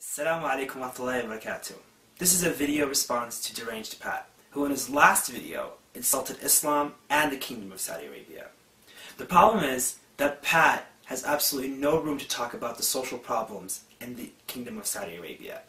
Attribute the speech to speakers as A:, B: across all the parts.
A: Assalamu alaikum wa rahmatullahi wa barakatuh. This is a video response to Deranged Pat, who in his last video insulted Islam and the Kingdom of Saudi Arabia. The problem is that Pat has absolutely no room to talk about the social problems in the Kingdom of Saudi Arabia.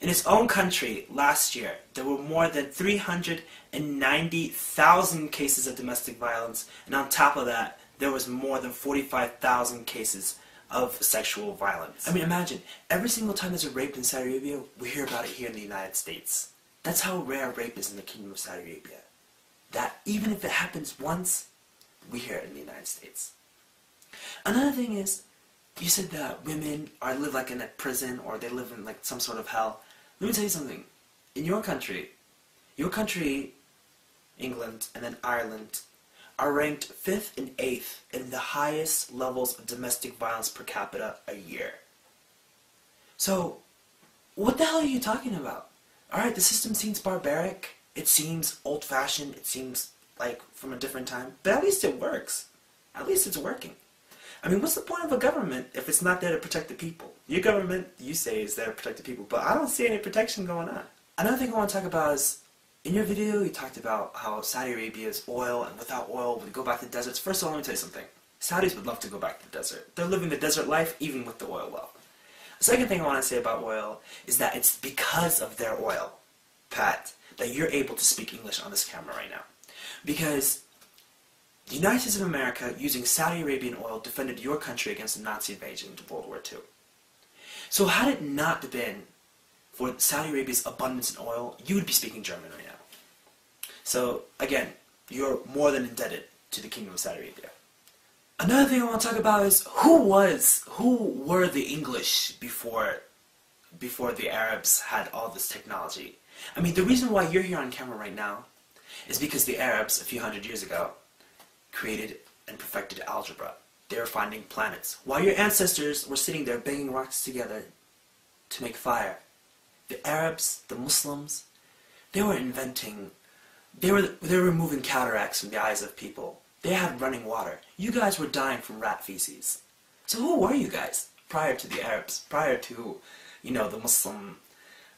A: In his own country, last year, there were more than 390,000 cases of domestic violence, and on top of that, there was more than 45,000 cases of sexual violence. I mean, imagine, every single time there's a rape in Saudi Arabia, we hear about it here in the United States. That's how rare rape is in the Kingdom of Saudi Arabia. That even if it happens once, we hear it in the United States. Another thing is, you said that women live like in a prison, or they live in like some sort of hell. Let me tell you something. In your country, England, and then Ireland, are ranked 5th and 8th in the highest levels of domestic violence per capita a year. So, what the hell are you talking about? Alright, the system seems barbaric, it seems old-fashioned, it seems like from a different time, but at least it works. At least it's working. I mean, what's the point of a government if it's not there to protect the people? Your government, you say, is there to protect the people, but I don't see any protection going on. Another thing I want to talk about is, in your video, you talked about how Saudi Arabia is oil, and without oil, we go back to the deserts. First of all, let me tell you something. Saudis would love to go back to the desert. They're living the desert life, even with the oil well. The second thing I want to say about oil is that it's because of their oil, Pat, that you're able to speak English on this camera right now. Because the United States of America, using Saudi Arabian oil, defended your country against the Nazi invasion of World War II. So had it not been for Saudi Arabia's abundance in oil, you would be speaking German right now. So, again, you're more than indebted to the Kingdom of Saudi Arabia. Another thing I want to talk about is who were the English before the Arabs had all this technology? I mean, the reason why you're here on camera right now is because the Arabs, a few hundred years ago, created and perfected algebra. They were finding planets. While your ancestors were sitting there banging rocks together to make fire, the Arabs, the Muslims, they were inventing, they were removing cataracts from the eyes of people. They had running water. You guys were dying from rat feces. So who were you guys prior to the Arabs, prior to, you know, the Muslim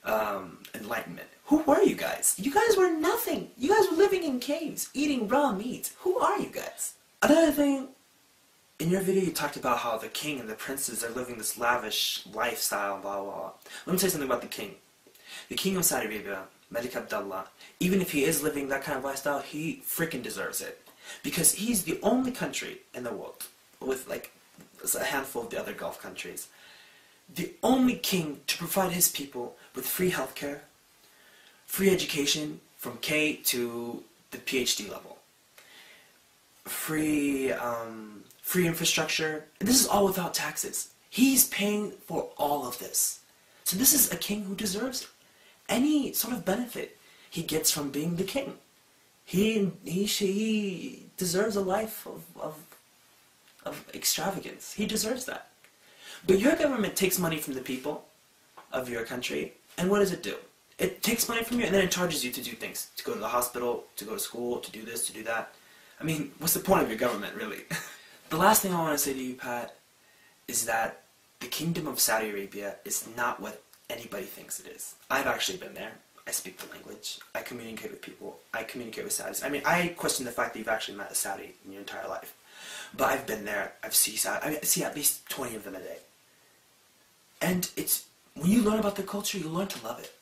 A: Enlightenment? Who were you guys? You guys were nothing. You guys were living in caves, eating raw meat. Who are you guys? Another thing, in your video you talked about how the king and the princes are living this lavish lifestyle, blah, blah, blah. Let me tell you something about the king. The king of Saudi Arabia, Malik Abdullah, even if he is living that kind of lifestyle, he freaking deserves it. Because he's the only country in the world, with like a handful of the other Gulf countries, the only king to provide his people with free healthcare, free education from K to the PhD level, free infrastructure, and this is all without taxes. He's paying for all of this. So this is a king who deserves any sort of benefit he gets from being the king. He deserves a life of extravagance. He deserves that. But your government takes money from the people of your country, and what does it do? It takes money from you, and then it charges you to do things. To go to the hospital, to go to school, to do this, to do that. I mean, what's the point of your government, really? The last thing I want to say to you, Pat, is that the Kingdom of Saudi Arabia is not what anybody thinks it is. I've actually been there. I speak the language. I communicate with people. I communicate with Saudis. I mean, I question the fact that you've actually met a Saudi in your entire life. But I've been there. I see at least 20 of them a day. And it's, when you learn about the culture, you learn to love it.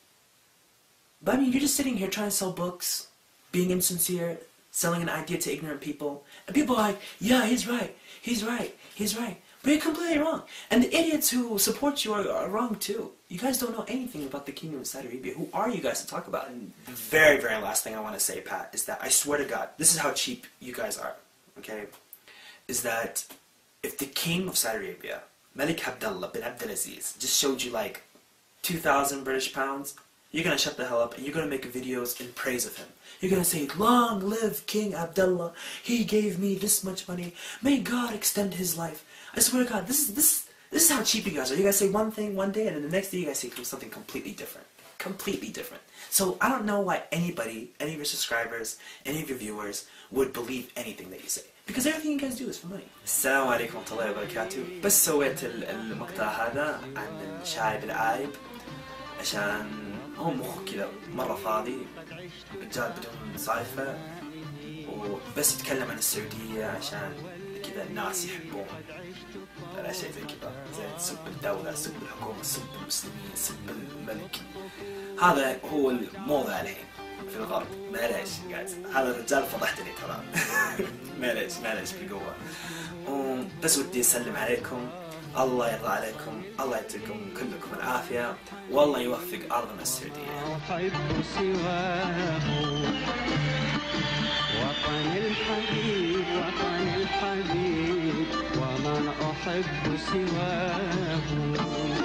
A: But I mean, you're just sitting here trying to sell books, being insincere, selling an idea to ignorant people, and people are like, yeah, he's right, he's right, he's right. But you're completely wrong. And the idiots who support you are wrong too. You guys don't know anything about the Kingdom of Saudi Arabia. Who are you guys to talk about? And the very, very last thing I want to say, Pat, is that I swear to God, this is how cheap you guys are, okay? Is that if the King of Saudi Arabia, Malik Abdullah bin Abdulaziz, just showed you like 2,000 British pounds, you're going to shut the hell up and you're going to make videos in praise of him. You're going to say, long live King Abdullah, he gave me this much money, may God extend his life. I swear to God, this is how cheap you guys are. You guys say one thing one day and then the next day you guys say something completely different. completely different. So I don't know why anybody, any of your subscribers, any of your viewers would believe anything that you say. Because everything you guys do is for money. السلام عليكم ورحمة الله وبركاته. بس سويت المقطع هذا عن الشايب العايب عشان هو مخه كذا مرة فاضي، رجال بدون صايفة، وبس يتكلم عن السعودية عشان كذا الناس يحبون الأشياء زي كذا، زي سب الدولة، سب الحكومة، سب المسلمين، سب الملك. هذا هو الموضة الحين في الغرب. معليش جايز، هذا الرجال فضحتني ترى. معليش بالقوة. بس ودي أسلم عليكم، الله يرضى عليكم، الله يعطيكم كلكم العافية، والله يوفق أرضنا السعودية.
B: أحب سواه وطن الحبيب، وطن الحبيب، ومن أحب سواه.